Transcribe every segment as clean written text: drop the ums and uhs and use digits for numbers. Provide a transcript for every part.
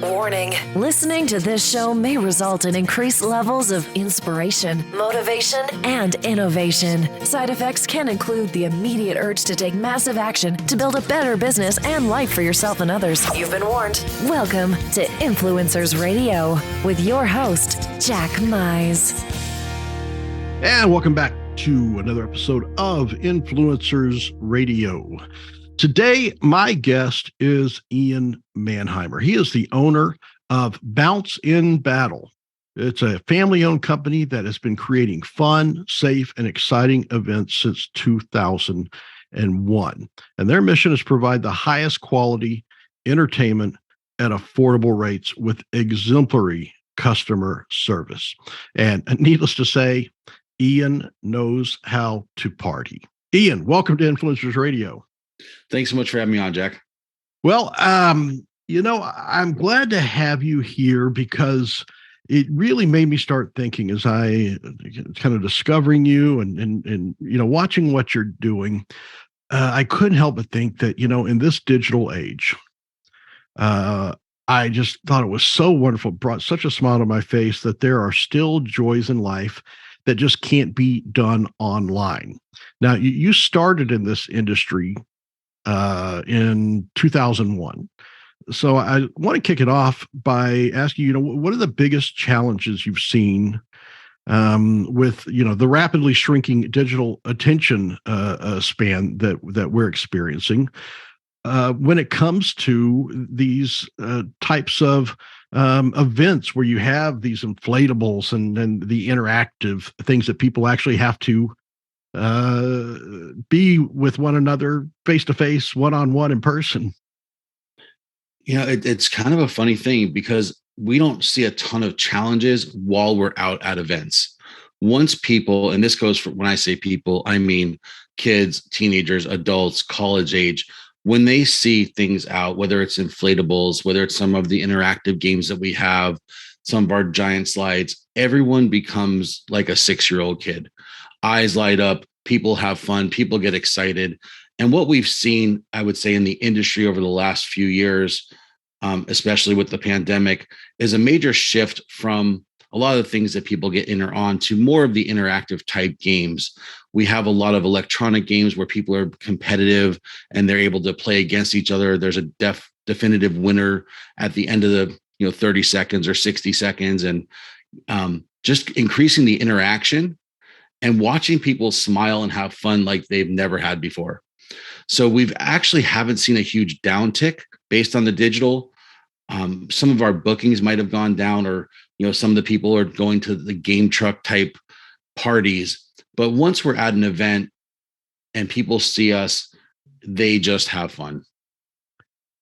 Warning. Listening to this show may result in increased levels of inspiration, motivation, and innovation. Side effects can include the immediate urge to take massive action to build a better business and life for yourself and others. You've been warned. Welcome to Influencers Radio with your host, Jack Mize. And welcome back to another episode of Influencers Radio. Today, my guest is Ian Manheimer. He is the owner of Bounce in Battle. It's a family-owned company that has been creating fun, safe, and exciting events since 2001. And their mission is to provide the highest quality entertainment at affordable rates with exemplary customer service. And needless to say, Ian knows how to party. Ian, welcome to Influencers Radio. Thanks so much for having me on, Jack. Well, I'm glad to have you here because it really made me start thinking as I kind of discovering you and watching what you're doing. I couldn't help but think that, in this digital age, I just thought it was so wonderful, brought such a smile to my face that there are still joys in life that just can't be done online. Now, you started in this industry in 2001. So I want to kick it off by asking you, what are the biggest challenges you've seen with, the rapidly shrinking digital attention span that we're experiencing when it comes to these types of events where you have these inflatables and the interactive things that people actually have to be with one another face-to-face, one-on-one in person? It's kind of a funny thing because we don't see a ton of challenges while we're out at events. Once people, and this goes for when I say people, I mean kids, teenagers, adults, college age, when they see things out, whether it's inflatables, whether it's some of the interactive games that we have, some of our giant slides, everyone becomes like a 6-year-old kid. Eyes light up, people have fun, people get excited. And what we've seen, I would say, in the industry over the last few years, especially with the pandemic, is a major shift from a lot of the things that people get in or on to more of the interactive type games. We have a lot of electronic games where people are competitive and they're able to play against each other. There's a definitive winner at the end of the 30 seconds or 60 seconds, and just increasing the interaction and watching people smile and have fun like they've never had before. So we've actually haven't seen a huge downtick based on the digital. Some of our bookings might have gone down, or some of the people are going to the game truck type parties. But once we're at an event and people see us, they just have fun.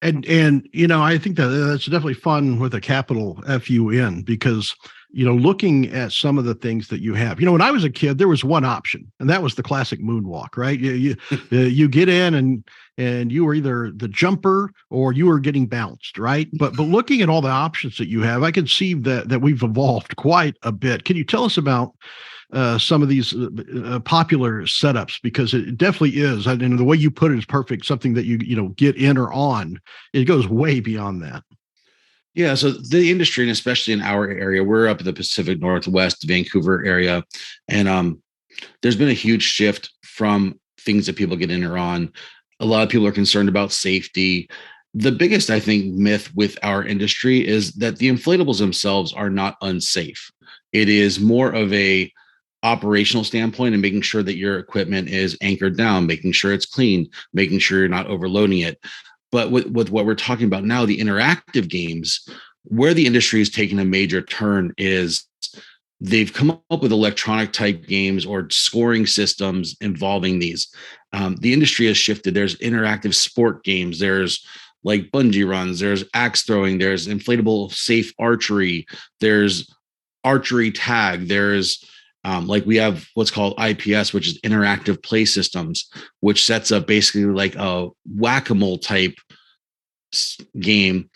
And I think that's definitely fun with a capital FUN, because looking at some of the things that you have, when I was a kid, there was one option, and that was the classic moonwalk, right? You get in and you were either the jumper or you were getting bounced, right? But looking at all the options that you have, I can see that we've evolved quite a bit. Can you tell us about some of these popular setups? Because it definitely is, and the way you put it is perfect. Something that you get in or on, it goes way beyond that. Yeah, so the industry, and especially in our area, we're up in the Pacific Northwest, Vancouver area, and there's been a huge shift from things that people get in or on. A lot of people are concerned about safety. The biggest, I think, myth with our industry is that the inflatables themselves are not unsafe. It is more of a operational standpoint and making sure that your equipment is anchored down, making sure it's clean, making sure you're not overloading it. But with what we're talking about now, the interactive games, where the industry has taken a major turn is they've come up with electronic type games or scoring systems involving these. The industry has shifted. There's interactive sport games. There's like bungee runs. There's axe throwing. There's inflatable safe archery. There's archery tag. There's we have what's called IPS, which is interactive play systems, which sets up basically like a whack-a-mole type game.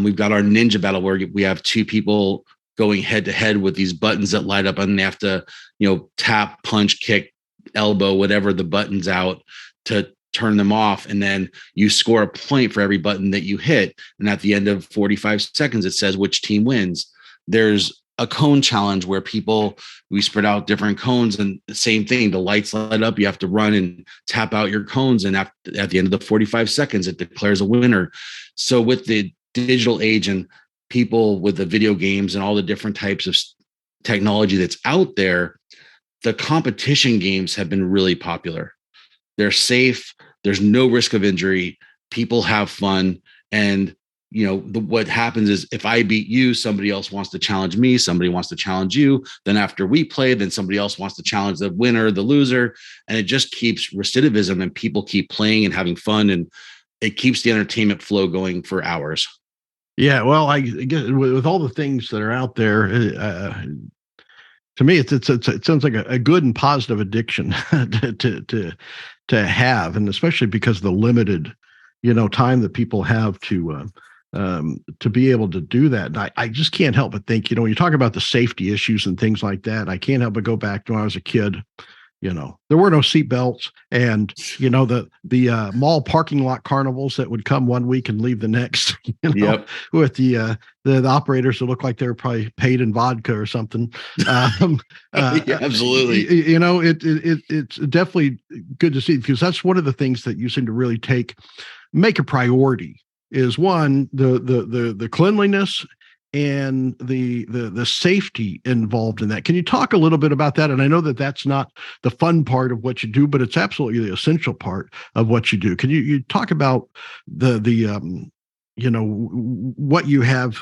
We've got our ninja battle where we have two people going head to head with these buttons that light up, and they have to, tap, punch, kick, elbow, whatever the buttons out to turn them off, and then you score a point for every button that you hit. And at the end of 45 seconds, it says which team wins. There's a cone challenge where we spread out different cones, and the same thing, the lights light up, you have to run and tap out your cones, and at the end of the 45 seconds, it declares a winner. So with the digital age and people with the video games and all the different types of technology that's out there, the competition games have been really popular. They're safe. There's no risk of injury. People have fun. And, what happens is if I beat you, somebody else wants to challenge me. Somebody wants to challenge you. Then after we play, then somebody else wants to challenge the winner, the loser. And it just keeps recidivism, and people keep playing and having fun. And it keeps the entertainment flow going for hours. Yeah. Well, I guess with all the things that are out there, to me, it sounds like a good and positive addiction to have, and especially because of the limited, time that people have to be able to do that. And I just can't help but think, when you talk about the safety issues and things like that, I can't help but go back to when I was a kid. There were no seat belts, and the mall parking lot carnivals that would come one week and leave the next. Yep. With the operators that look like they were probably paid in vodka or something. Yeah, absolutely. It's definitely good to see, because that's one of the things that you seem to really make a priority. Is one, the cleanliness and the safety involved in that. Can you talk a little bit about that? And I know that that's not the fun part of what you do, but it's absolutely the essential part of what you do. Can you talk about what you have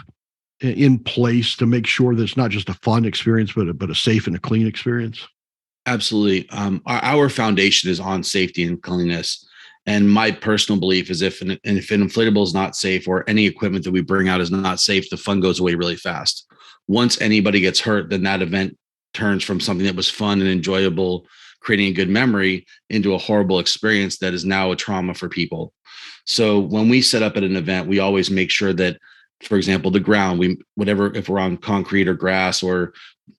in place to make sure that it's not just a fun experience, but a safe and a clean experience? Absolutely. Our foundation is on safety and cleanliness. And my personal belief is if an inflatable is not safe, or any equipment that we bring out is not safe, the fun goes away really fast. Once anybody gets hurt, then that event turns from something that was fun and enjoyable, creating a good memory, into a horrible experience that is now a trauma for people. So when we set up at an event, we always make sure that, for example, the ground, if we're on concrete or grass or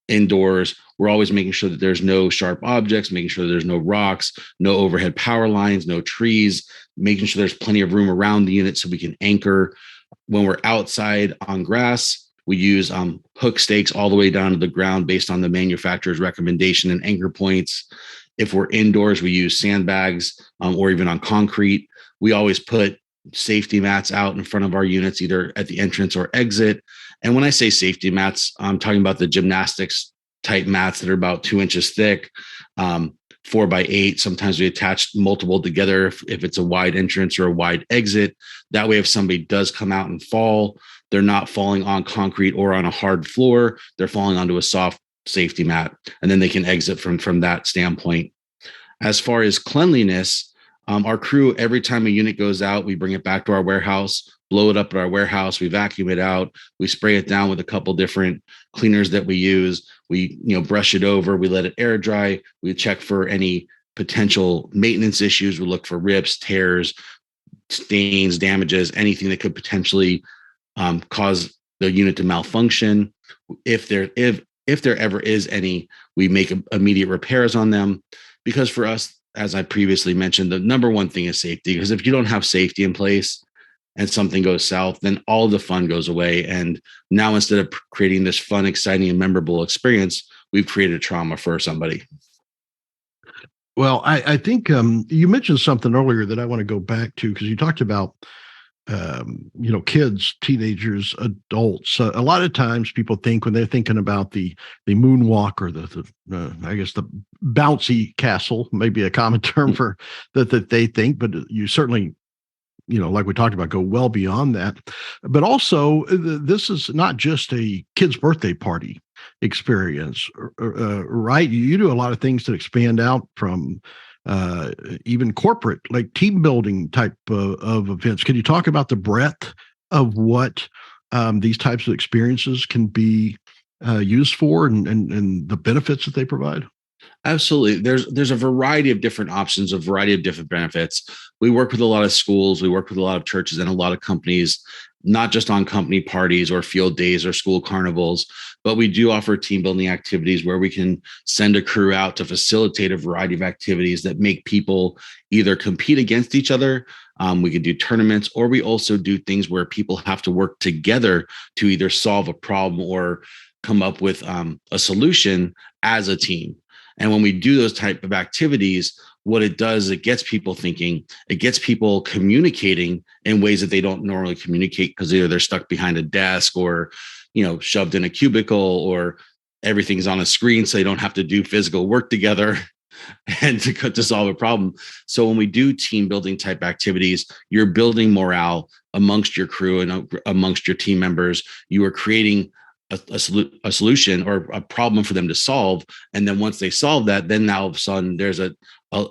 indoors, we're always making sure that there's no sharp objects, making sure that there's no rocks, no overhead power lines, no trees, making sure there's plenty of room around the unit so we can anchor. When we're outside on grass, we use hook stakes all the way down to the ground based on the manufacturer's recommendation and anchor points. If we're indoors, we use sandbags, or even on concrete. We always put safety mats out in front of our units, either at the entrance or exit. And when I say safety mats, I'm talking about the gymnastics type mats that are about 2 inches thick, 4x8. Sometimes we attach multiple together if it's a wide entrance or a wide exit. That way, if somebody does come out and fall, they're not falling on concrete or on a hard floor. They're falling onto a soft safety mat, and then they can exit from that standpoint. As far as cleanliness, our crew, every time a unit goes out, we bring it back to our warehouse, blow it up at our warehouse, we vacuum it out, we spray it down with a couple different cleaners that we use. We, brush it over, we let it air dry, we check for any potential maintenance issues, we look for rips, tears, stains, damages, anything that could potentially cause the unit to malfunction. If there ever is any, we make immediate repairs on them, because for us, as I previously mentioned, the number one thing is safety. Because if you don't have safety in place and something goes south, then all the fun goes away. And now, instead of creating this fun, exciting, and memorable experience, we've created trauma for somebody. Well, I think you mentioned something earlier that I want to go back to, because you talked about kids, teenagers, adults. A lot of times people think, when they're thinking about the moonwalk, or I guess the bouncy castle, maybe a common term for that they think, but you certainly, like we talked about, go well beyond that. But also, this is not just a kid's birthday party experience, right? You do a lot of things that expand out from even corporate, like team building type of events. Can you talk about the breadth of what these types of experiences can be used for, and the benefits that they provide? Absolutely. There's a variety of different options, a variety of different benefits. We work with a lot of schools, we work with a lot of churches and a lot of companies, not just on company parties or field days or school carnivals, but we do offer team building activities where we can send a crew out to facilitate a variety of activities that make people either compete against each other. We can do tournaments, or we also do things where people have to work together to either solve a problem or come up with a solution as a team. And when we do those type of activities, what it does, it gets people thinking, it gets people communicating in ways that they don't normally communicate, because either they're stuck behind a desk or, shoved in a cubicle, or everything's on a screen, so they don't have to do physical work together and to solve a problem. So when we do team building type activities, you're building morale amongst your crew and amongst your team members. You are creating a solution or a problem for them to solve. And then once they solve that, then now all of a sudden there's a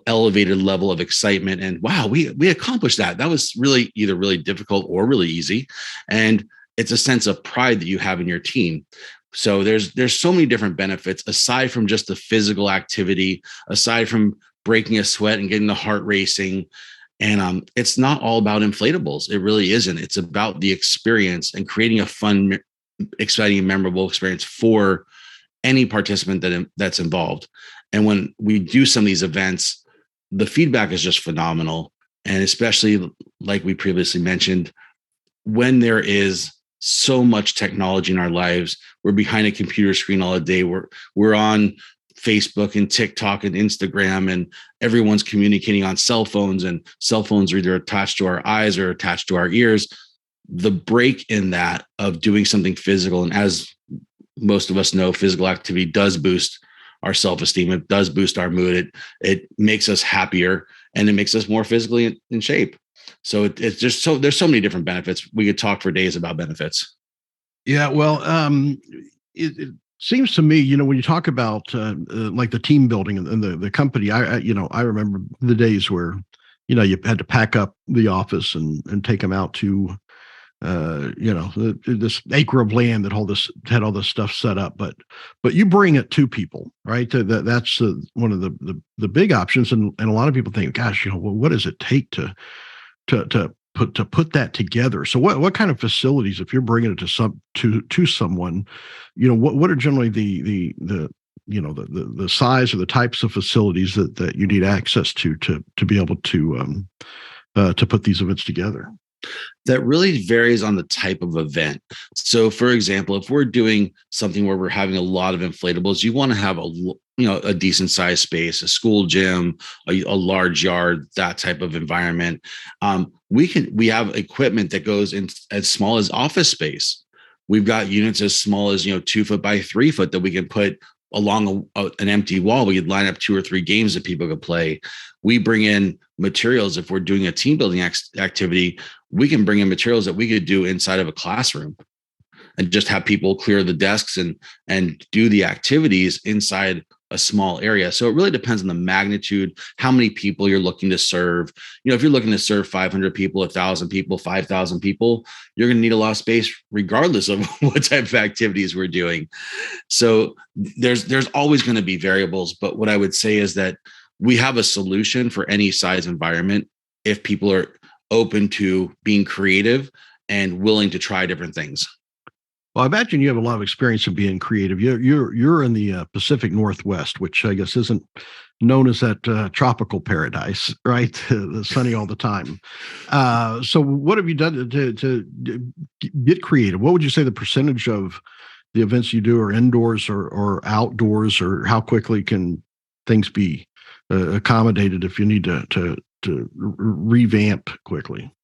elevated level of excitement. And wow, we accomplished that. That was really either really difficult or really easy. And it's a sense of pride that you have in your team. So there's so many different benefits aside from just the physical activity, aside from breaking a sweat and getting the heart racing. And it's not all about inflatables. It really isn't. It's about the experience and creating a fun, exciting, and memorable experience for any participant that's involved. And when we do some of these events, the feedback is just phenomenal. And especially like we previously mentioned, when there is so much technology in our lives, we're behind a computer screen all day. We're on Facebook and TikTok and Instagram, and everyone's communicating on cell phones, and cell phones are either attached to our eyes or attached to our ears. The break in that of doing something physical, and as most of us know, physical activity does boost our self-esteem. It does boost our mood. It makes us happier, and it makes us more physically in shape. So it's just there's so many different benefits. We could talk for days about benefits. Yeah, well, it seems to me, when you talk about like the team building and the company, I remember the days where, you had to pack up the office and take them out to, this acre of land that had all this stuff set up, but you bring it to people, right? That's one of the big options, and a lot of people think, gosh, well, what does it take to put that together? So what kind of facilities, if you're bringing it to someone, what are generally the size or the types of facilities that you need access to be able to put these events together? That really varies on the type of event. So, for example, if we're doing something where we're having a lot of inflatables, you want to have a decent sized space, a school gym, a large yard, that type of environment. We have equipment that goes in as small as office space. We've got units as small as 2 foot by 3 foot that we can put along an empty wall. We could line up 2 or 3 games that people could play. We bring in materials. If we're doing a team building activity, we can bring in materials that we could do inside of a classroom and just have people clear the desks and do the activities inside a small area. So it really depends on the magnitude, how many people you're looking to serve. If you're looking to serve 500 people, 1,000 people, 5,000 people, you're going to need a lot of space regardless of what type of activities we're doing. So there's always going to be variables. But what I would say is that we have a solution for any size environment if people are open to being creative and willing to try different things. Well, I imagine you have a lot of experience in being creative. You're in the Pacific Northwest, which I guess isn't known as that tropical paradise, right? Sunny all the time. So, what have you done to get creative? What would you say the percentage of the events you do are indoors or outdoors, or how quickly can things be accommodated if you need to revamp quickly?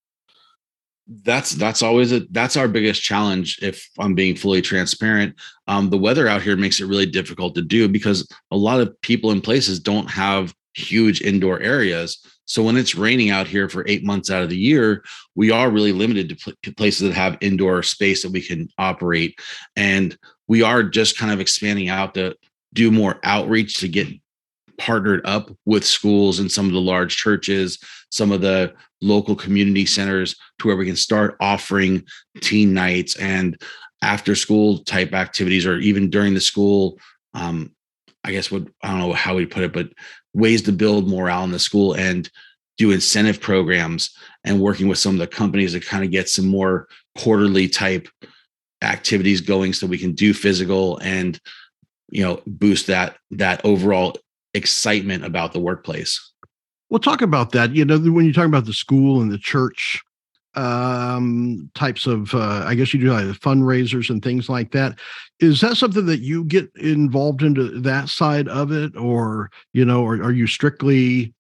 That's always that's our biggest challenge. If I'm being fully transparent, the weather out here makes it really difficult to do because a lot of people and places don't have huge indoor areas. So when it's raining out here for 8 months out of the year, we are really limited to places that have indoor space that we can operate. And we are just kind of expanding out to do more outreach to get partnered up with schools and some of the large churches, some of the local community centers, to where we can start offering teen nights and after school type activities, or even during the school. I guess what, I don't know how we put it, but ways to build morale in the school and do incentive programs and working with some of the companies to kind of get some more quarterly type activities going so we can do physical and, boost that overall excitement about the workplace. We'll talk about that. When you talk about the school and the church types of, I guess you do like fundraisers and things like that. Is that something that you get involved into that side of it, or or are you strictly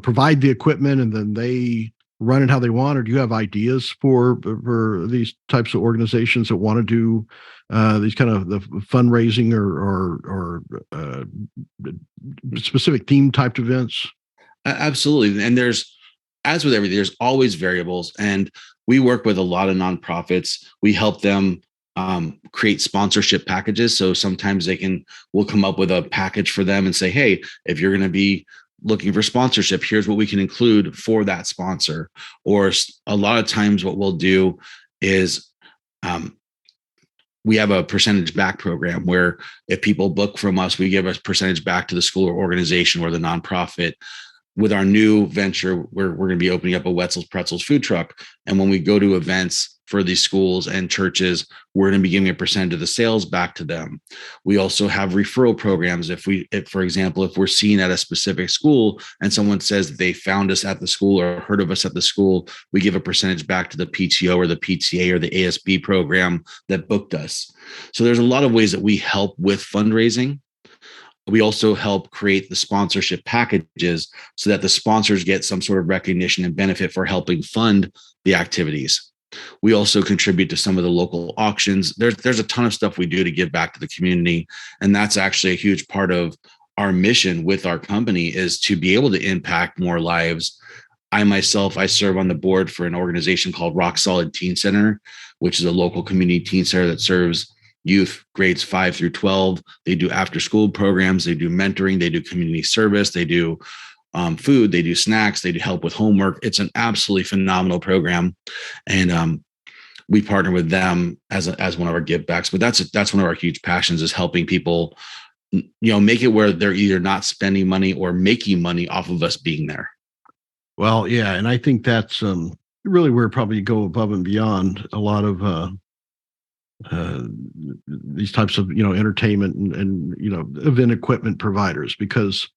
provide the equipment and then they run it how they want, or do you have ideas for these types of organizations that want to do these kind of the fundraising or specific theme type events? Absolutely. And as with everything, there's always variables. And we work with a lot of nonprofits. We help them create sponsorship packages. So sometimes we'll come up with a package for them and say, hey, if you're going to be looking for sponsorship, here's what we can include for that sponsor. Or a lot of times what we'll do is we have a percentage back program where if people book from us, we give a percentage back to the school or organization or the nonprofit. With our new venture, we're going to be opening up a Wetzel's Pretzels food truck. And when we go to events for these schools and churches, we're going to be giving a percentage of the sales back to them. We also have referral programs. If for example, if we're seen at a specific school and someone says that they found us at the school or heard of us at the school, we give a percentage back to the PTO or the PTA or the ASB program that booked us. So there's a lot of ways that we help with fundraising. We also help create the sponsorship packages so that the sponsors get some sort of recognition and benefit for helping fund the activities. We also contribute to some of the local auctions. There's a ton of stuff we do to give back to the community. And that's actually a huge part of our mission with our company, is to be able to impact more lives. I serve on the board for an organization called Rock Solid Teen Center, which is a local community teen center that serves youth grades 5 through 12. They do after school programs. They do mentoring. They do community service. They do food. They do snacks. They do help with homework. It's an absolutely phenomenal program. And we partner with them as one of our give backs. But that's one of our huge passions, is helping people, make it where they're either not spending money or making money off of us being there. Well, yeah. And I think that's really where probably you go above and beyond a lot of these types of entertainment and event equipment providers, because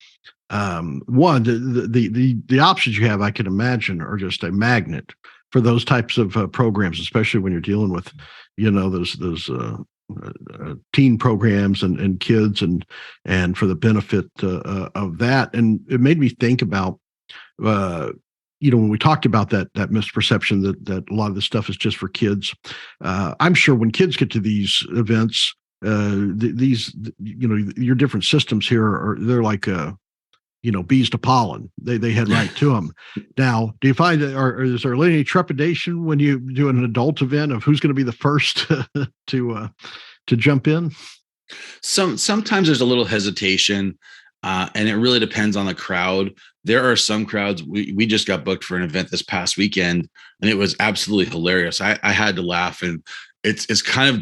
one, the options you have, I can imagine, are just a magnet for those types of programs, especially when you're dealing with those teen programs and kids and for the benefit of that. And it made me think about when we talked about that misperception that a lot of this stuff is just for kids. I'm sure when kids get to these events, your different systems here they're like bees to pollen. They head right to them. Now, do you find that, or is there any trepidation when you do an adult event of who's going to be the first to jump in? Sometimes there's a little hesitation. And it really depends on the crowd. There are some crowds. We just got booked for an event this past weekend, and it was absolutely hilarious. I had to laugh, and it's kind of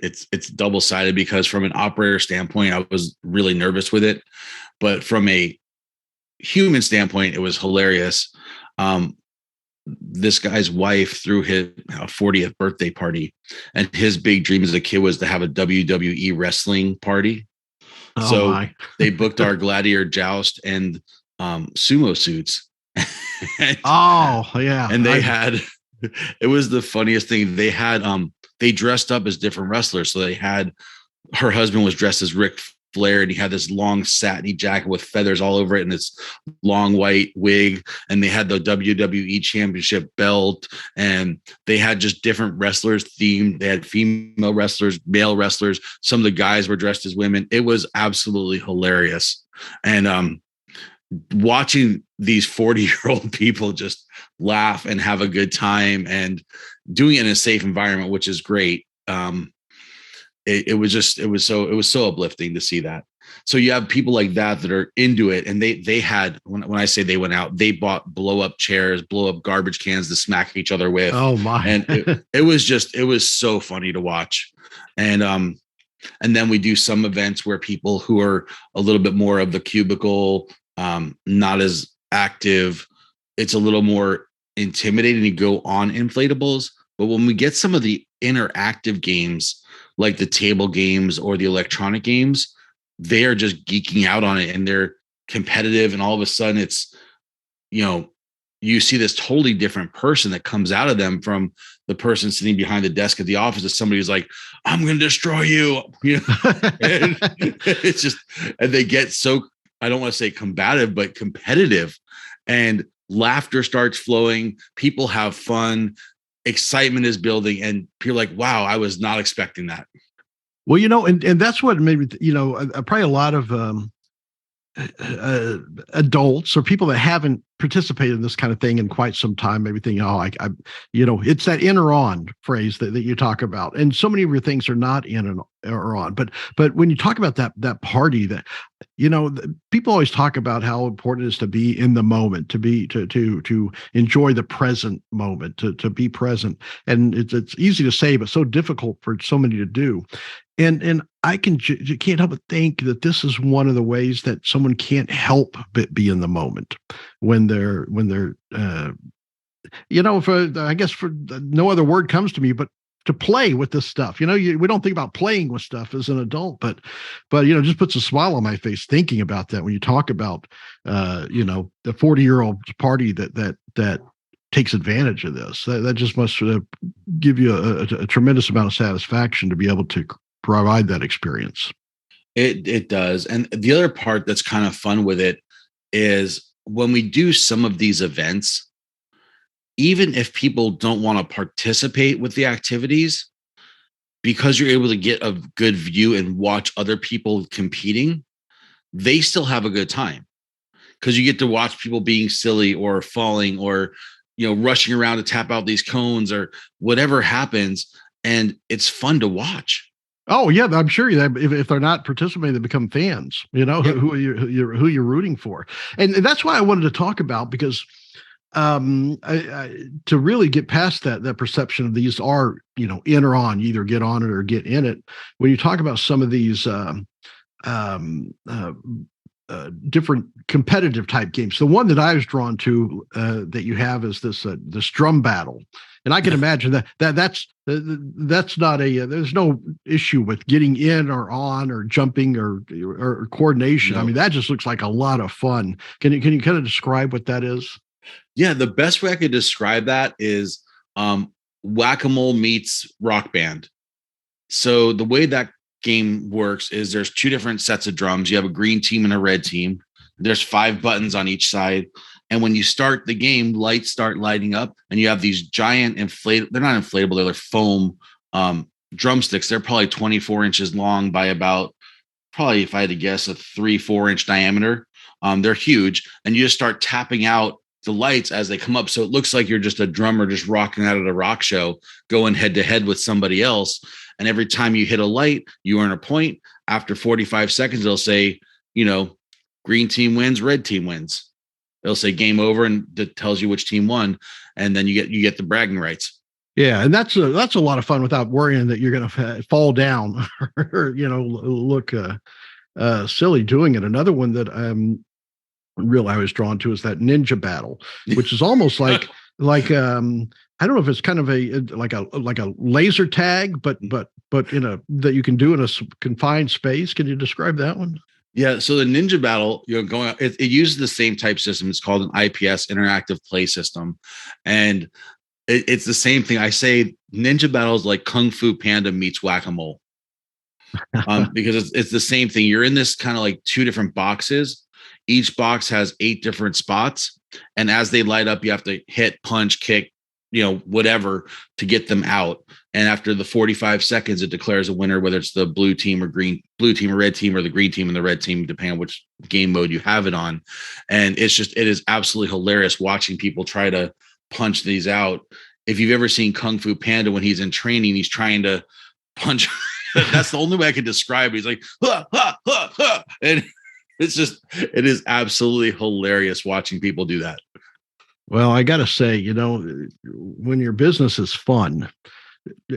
it's double-sided, because from an operator standpoint, I was really nervous with it, but from a human standpoint, it was hilarious. This guy's wife threw his 40th birthday party, and his big dream as a kid was to have a WWE wrestling party. So they booked our gladiator joust and sumo suits. And it was the funniest thing. They dressed up as different wrestlers. So her husband was dressed as Ric Flair, and he had this long satiny jacket with feathers all over it and this long white wig. And they had the WWE championship belt, and they had just different wrestlers themed. They had female wrestlers, male wrestlers. Some of the guys were dressed as women. It was absolutely hilarious. And watching these 40-year-old people just laugh and have a good time and doing it in a safe environment, which is great. It was so uplifting to see that. So you have people like that are into it, and they had, when I say they went out, they bought blow up chairs, blow up garbage cans to smack each other with. Oh my! And it was so funny to watch. And And then we do some events where people who are a little bit more of the cubicle, not as active, it's a little more intimidating to go on inflatables. But when we get some of the interactive games, like the table games or the electronic games, they are just geeking out on it and they're competitive. And all of a sudden it's, you know, you see this totally different person that comes out of them from the person sitting behind the desk at the office as somebody who's like, I'm going to destroy you. You know, and it's just, and they get so, I don't want to say combative, but competitive, and laughter starts flowing. People have fun. Excitement is building. And you're like, wow, I was not expecting that. Well, you know, and that's what made me, you know, probably a lot of adults or people that haven't participated in this kind of thing in quite some time, maybe thinking, oh, I you know, it's that in or on phrase that you talk about. And so many of your things are not in or on, but when you talk about that party, that, you know, people always talk about how important it is to be in the moment, to be, to enjoy the present moment, to be present. And it's easy to say, but so difficult for so many to do. And I can't help but think that this is one of the ways that someone can't help but be in the moment when they're you know, I guess for no other word comes to me, but to play with this stuff. You know, we don't think about playing with stuff as an adult, but you know, just puts a smile on my face thinking about that when you talk about you know, the 40-year-old party that takes advantage of this. That just must give you a tremendous amount of satisfaction to be able to provide that experience. It does. And the other part that's kind of fun with it is when we do some of these events, even if people don't want to participate with the activities, because you're able to get a good view and watch other people competing, they still have a good time because you get to watch people being silly or falling or, you know, rushing around to tap out these cones or whatever happens. And it's fun to watch. Oh yeah, I'm sure that if they're not participating, they become fans. You know, Yep. who you're rooting for, and that's why I wanted to talk about, because to really get past that perception of these are, you know, in or on, you either get on it or get in it. When you talk about some of these different competitive type games, the one that I was drawn to that you have is this drum battle. And I can imagine that's not there's no issue with getting in or on or jumping or coordination. No. I mean, that just looks like a lot of fun. Can you kind of describe what that is? Yeah, the best way I could describe that is whack-a-mole meets rock band. So the way that game works is there's two different sets of drums. You have a green team and a red team. There's 5 buttons on each side. And when you start the game, lights start lighting up, and you have these giant they're not inflatable, they're foam drumsticks. They're probably 24 inches long by about, probably, if I had to guess, a 3-4 inch diameter. They're huge. And you just start tapping out the lights as they come up. So it looks like you're just a drummer just rocking out at a rock show, going head to head with somebody else. And every time you hit a light, you earn a point. After 45 seconds, they'll say, you know, green team wins, red team wins. They'll say game over, and that tells you which team won. And then you get the bragging rights. Yeah, and that's a lot of fun without worrying that you're going to fall down or, you know, look silly doing it. Another one that I was drawn to is that ninja battle, which is almost like I don't know if it's kind of like a laser tag, but that you can do in a confined space. Can you describe that one? Yeah, so the ninja battle, you know, it uses the same type system. It's called an IPS, interactive play system, and it's the same thing. I say ninja battle is like Kung Fu Panda meets whack-a-mole, because it's the same thing. You're in this kind of like 2 different boxes. Each box has 8 different spots, and as they light up, you have to hit, punch, kick, you know, whatever to get them out. And after the 45 seconds, it declares a winner, whether it's the blue team or red team, or the green team and the red team, depending on which game mode you have it on. And it is absolutely hilarious watching people try to punch these out. If you've ever seen Kung Fu Panda, when he's in training, he's trying to punch. That's the only way I can describe it. He's like, ha, ha, ha, ha. And it is absolutely hilarious watching people do that. Well, I got to say, you know, when your business is fun,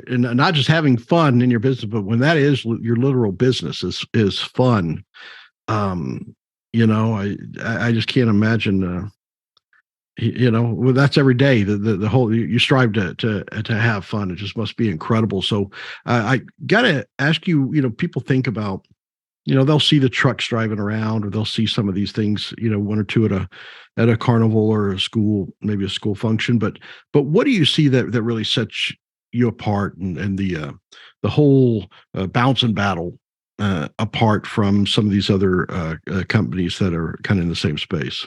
and not just having fun in your business, but when that is your literal business is fun. Um, I just can't imagine. Well, that's every day. The whole you strive to have fun. It just must be incredible. So I got to ask you. People think about, they'll see the trucks driving around, or they'll see some of these things, one or two at a carnival or a school, maybe a school function. But what do you see that really sets you apart, and the whole bounce and battle apart from some of these other companies that are kind of in the same space?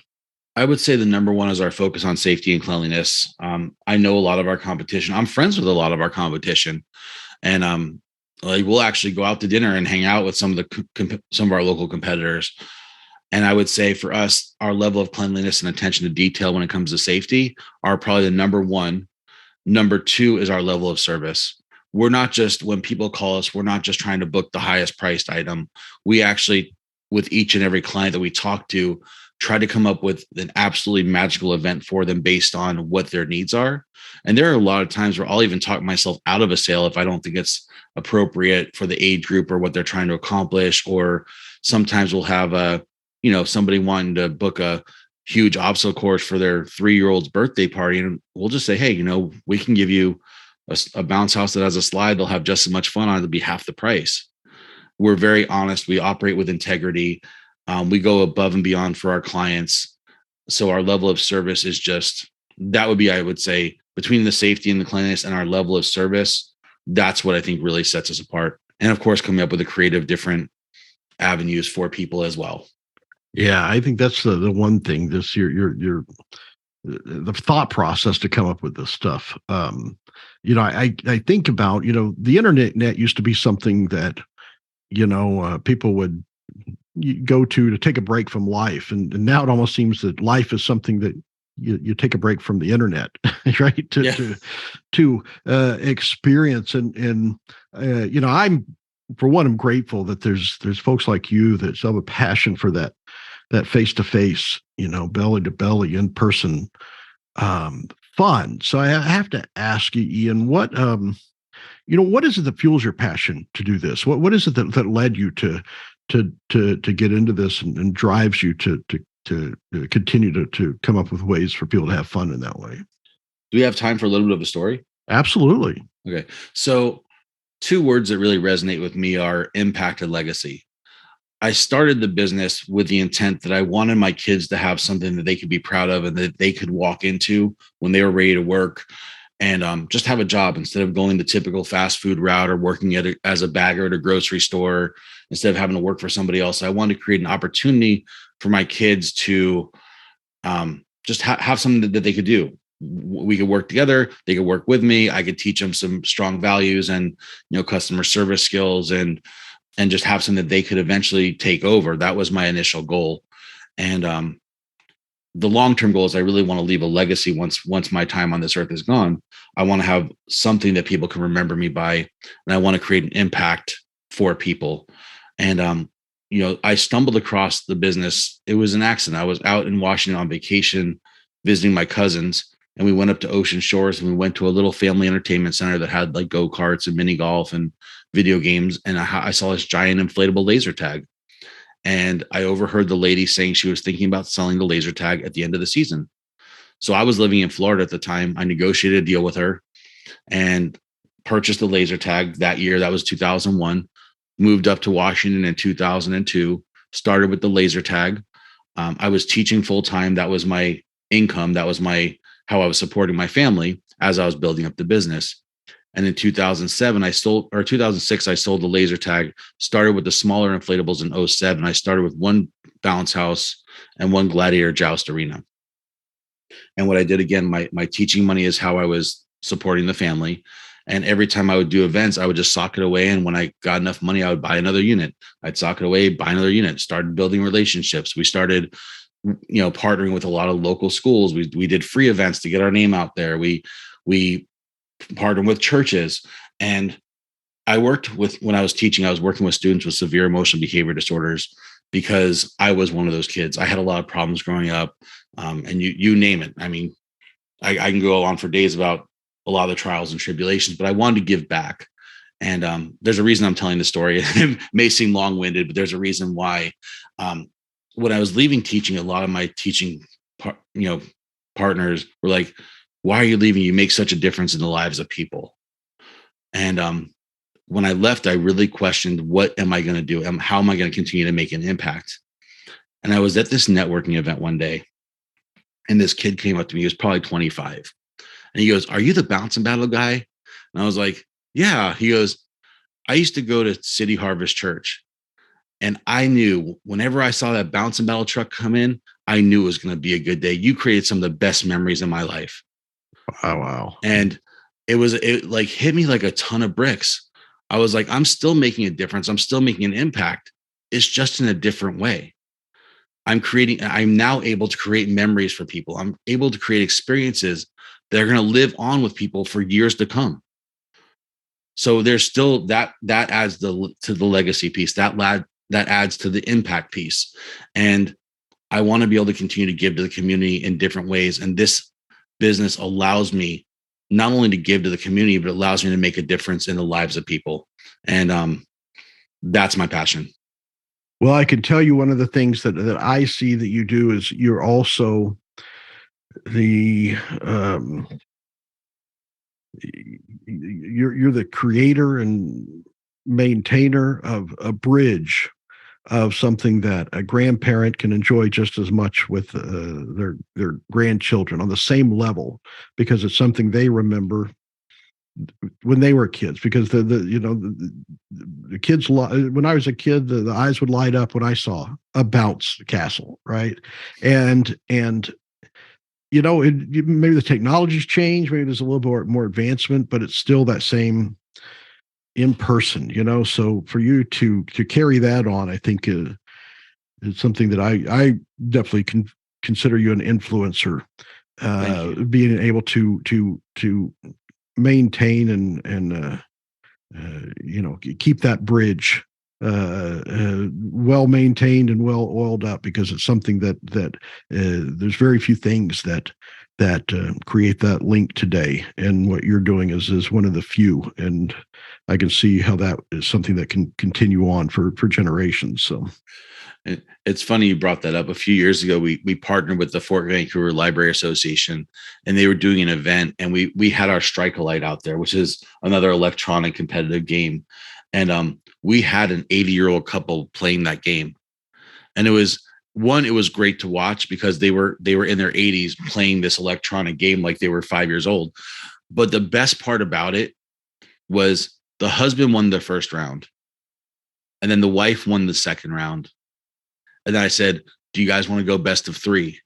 I would say the number one is our focus on safety and cleanliness. I know a lot of our competition. I'm friends with a lot of our competition, and like we'll actually go out to dinner and hang out with some of our local competitors. And I would say for us, our level of cleanliness and attention to detail when it comes to safety are probably the number one. Number two is our level of service. We're not just, when people call us, we're not just trying to book the highest priced item. We actually, with each and every client that we talk to, try to come up with an absolutely magical event for them based on what their needs are. And there are a lot of times where I'll even talk myself out of a sale if I don't think it's appropriate for the age group or what they're trying to accomplish. Or sometimes we'll have somebody wanting to book a huge obstacle course for their 3-year-old's birthday party. And we'll just say, hey, we can give you a bounce house that has a slide. They'll have just as much fun on it. It'll be half the price. We're very honest. We operate with integrity. We go above and beyond for our clients. So our level of service is that would be, I would say, between the safety and the cleanliness and our level of service, that's what I think really sets us apart. And of course, coming up with a creative, different avenues for people as well. Yeah, I think that's the one thing. Your the thought process to come up with this stuff. I think about, the internet used to be something that people would go to take a break from life, and now it almost seems that life is something that you take a break from the internet, right? To experience, and I'm, for one, I'm grateful that there's folks like you that have a passion for that face to face, belly to belly, in person fun. So I have to ask you, Ian, what is it that fuels your passion to do this? What is it that led you to get into this, and drives you to continue to come up with ways for people to have fun in that way? Do we have time for a little bit of a story? Absolutely. Okay. So 2 words that really resonate with me are impact and legacy. I started the business with the intent that I wanted my kids to have something that they could be proud of and that they could walk into when they were ready to work, and just have a job instead of going the typical fast food route or working as a bagger at a grocery store. Instead of having to work for somebody else, I wanted to create an opportunity for my kids to just have something that they could do. We could work together. They could work with me. I could teach them some strong values and customer service skills, and just have something that they could eventually take over. That was my initial goal. And the long-term goal is I really want to leave a legacy once my time on this earth is gone. I want to have something that people can remember me by, and I want to create an impact for people. And I stumbled across the business. It was an accident. I was out in Washington on vacation visiting my cousins, and we went up to Ocean Shores, and we went to a little family entertainment center that had like go-karts and mini golf and video games. And I saw this giant inflatable laser tag. And I overheard the lady saying she was thinking about selling the laser tag at the end of the season. So I was living in Florida at the time. I negotiated a deal with her and purchased the laser tag that year. That was 2001. Moved up to Washington in 2002. Started with the laser tag. I was teaching full time. That was my income. That was how I was supporting my family as I was building up the business. And in 2006, I sold the laser tag, started with the smaller inflatables in 2007. I started with 1 bounce house and 1 gladiator joust arena. And what I did, again, my teaching money is how I was supporting the family. And every time I would do events, I would just sock it away. And when I got enough money, I would buy another unit. I'd sock it away, buy another unit, started building relationships. We started, partnering with a lot of local schools. We did free events to get our name out there. We partnered with churches. And when I was teaching, I was working with students with severe emotional behavior disorders, because I was one of those kids. I had a lot of problems growing up, and you name it. I mean, I can go on for days about a lot of the trials and tribulations, but I wanted to give back. And there's a reason I'm telling the story. It may seem long-winded, but there's a reason why. When I was leaving teaching, a lot of my teaching, partners were like, "Why are you leaving? You make such a difference in the lives of people." And when I left, I really questioned, what am I going to do? How am I going to continue to make an impact? And I was at this networking event one day, and this kid came up to me. He was probably 25. And he goes, "Are you the Bounce and Battle guy?" And I was like, "Yeah." He goes, "I used to go to City Harvest Church. And I knew whenever I saw that Bounce and Battle truck come in, I knew it was going to be a good day. You created some of the best memories in my life." Oh, wow. And it like hit me like a ton of bricks. I was like, I'm still making a difference. I'm still making an impact. It's just in a different way. I'm now able to create memories for people. I'm able to create experiences that are going to live on with people for years to come. So there's still that adds to the legacy piece, that adds to the impact piece. And I want to be able to continue to give to the community in different ways. And this business allows me not only to give to the community, but it allows me to make a difference in the lives of people. And that's my passion. Well, I can tell you one of the things that I see that you do is you're also the you're the creator and maintainer of a bridge of something that a grandparent can enjoy just as much with their grandchildren on the same level, because it's something they remember when they were kids. Because the kids, when I was a kid, the eyes would light up when I saw a bounce castle, right? And maybe the technology's changed, maybe there's a little bit more advancement, but it's still that same in person, so for you to carry that on, I think is something that I definitely can consider you an influencer, being able to maintain and keep that bridge well maintained and well oiled up, because it's something that there's very few things that create that link today, and what you're doing is one of the few, and I can see how that is something that can continue on for generations. So it's funny you brought that up. A few years ago, we partnered with the Fort Vancouver Library Association, and they were doing an event, and we had our Strike-A-Lite out there, which is another electronic competitive game. And we had an 80-year-old couple playing that game. And it was great to watch because they were in their 80s playing this electronic game like they were 5 years old. But the best part about it was the husband won the first round, and then the wife won the second round. And then I said, "Do you guys want to go best of 3?"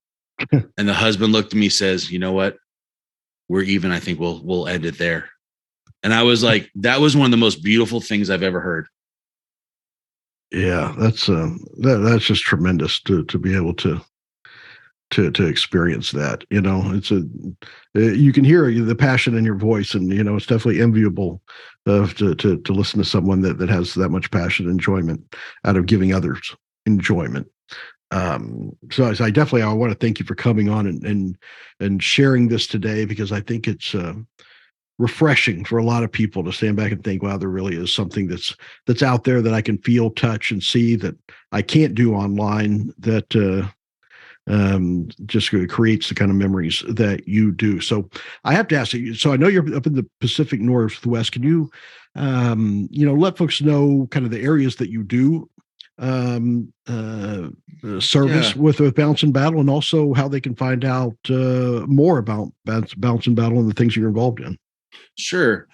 And the husband looked at me, says, "You know what? We're even. I think we'll end it there." And I was like, that was one of the most beautiful things I've ever heard. Yeah, that's just tremendous to be able to experience that. It's you can hear the passion in your voice, and it's definitely enviable to listen to someone that has that much passion and enjoyment out of giving others enjoyment. So I definitely, I want to thank you for coming on and sharing this today, because I think it's refreshing for a lot of people to stand back and think, wow, there really is something that's out there that I can feel, touch, and see that I can't do online, that just creates the kind of memories that you do. So I have to ask you, so I know you're up in the Pacific Northwest. Can you, let folks know kind of the areas that you do service with Bounce and Battle, and also how they can find out more about Bounce and Battle and the things you're involved in? Sure.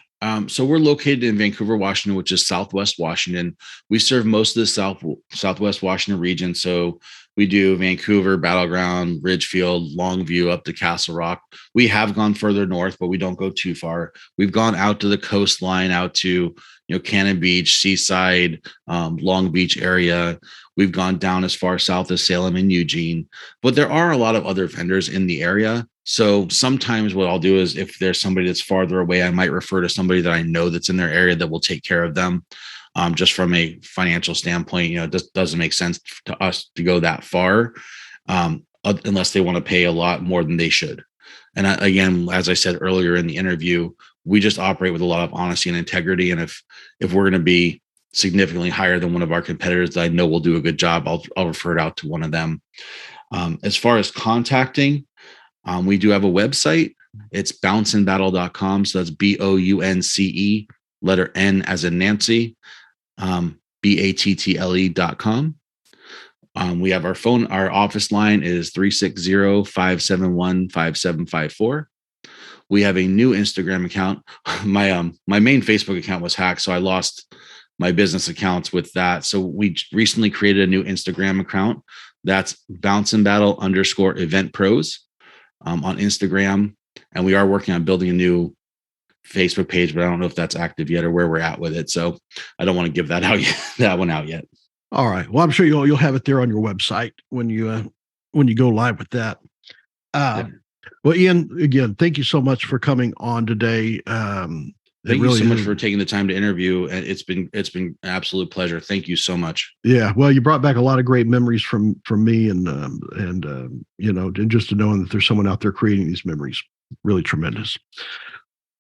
So we're located in Vancouver, Washington, which is Southwest Washington. We serve most of the Southwest Washington region. So we do Vancouver, Battleground, Ridgefield, Longview, up to Castle Rock. We have gone further north, but we don't go too far. We've gone out to the coastline, out to Cannon Beach, Seaside, Long Beach area. We've gone down as far south as Salem and Eugene. But there are a lot of other vendors in the area. So sometimes what I'll do is, if there's somebody that's farther away, I might refer to somebody that I know that's in their area that will take care of them. Just from a financial standpoint, it just doesn't make sense to us to go that far unless they want to pay a lot more than they should. And again, as I said earlier in the interview, we just operate with a lot of honesty and integrity. And if we're going to be significantly higher than one of our competitors that I know will do a good job, I'll refer it out to one of them. As far as contacting, we do have a website. It's bounceandbattle.com. So that's BOUNCE, letter N as in Nancy, BATTLE.com. We have our phone. Our office line is 360-571-5754. We have a new Instagram account. My main Facebook account was hacked, so I lost my business accounts with that. So we recently created a new Instagram account. That's bounceandbattle_event pros on Instagram. And we are working on building a new Facebook page, but I don't know if that's active yet or where we're at with it. So I don't want to give that one out yet. All right. Well, I'm sure you'll have it there on your website when you go live with that. Well, Ian, again, thank you so much for coming on today. Thank you so much for taking the time to interview. And it's been an absolute pleasure. Thank you so much. Yeah. Well, you brought back a lot of great memories from me and just to knowing that there's someone out there creating these memories, really tremendous.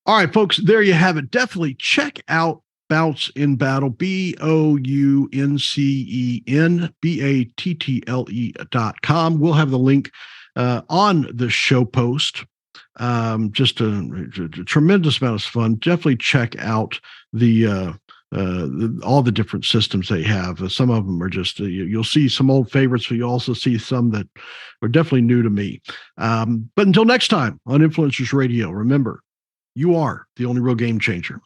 All right, folks, there you have it. Definitely check out Bounce in Battle, BOUNCENBATTLE.com. We'll have the link on the show post. Just a tremendous amount of fun. Definitely check out all the different systems they have. Some of them are just you'll see some old favorites, but you also see some that are definitely new to me. But until next time on Influencers Radio, remember, you are the only real game changer.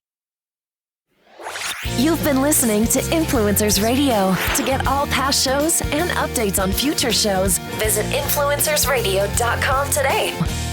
You've been listening to Influencers Radio. To get all past shows and updates on future shows, visit influencersradio.com today.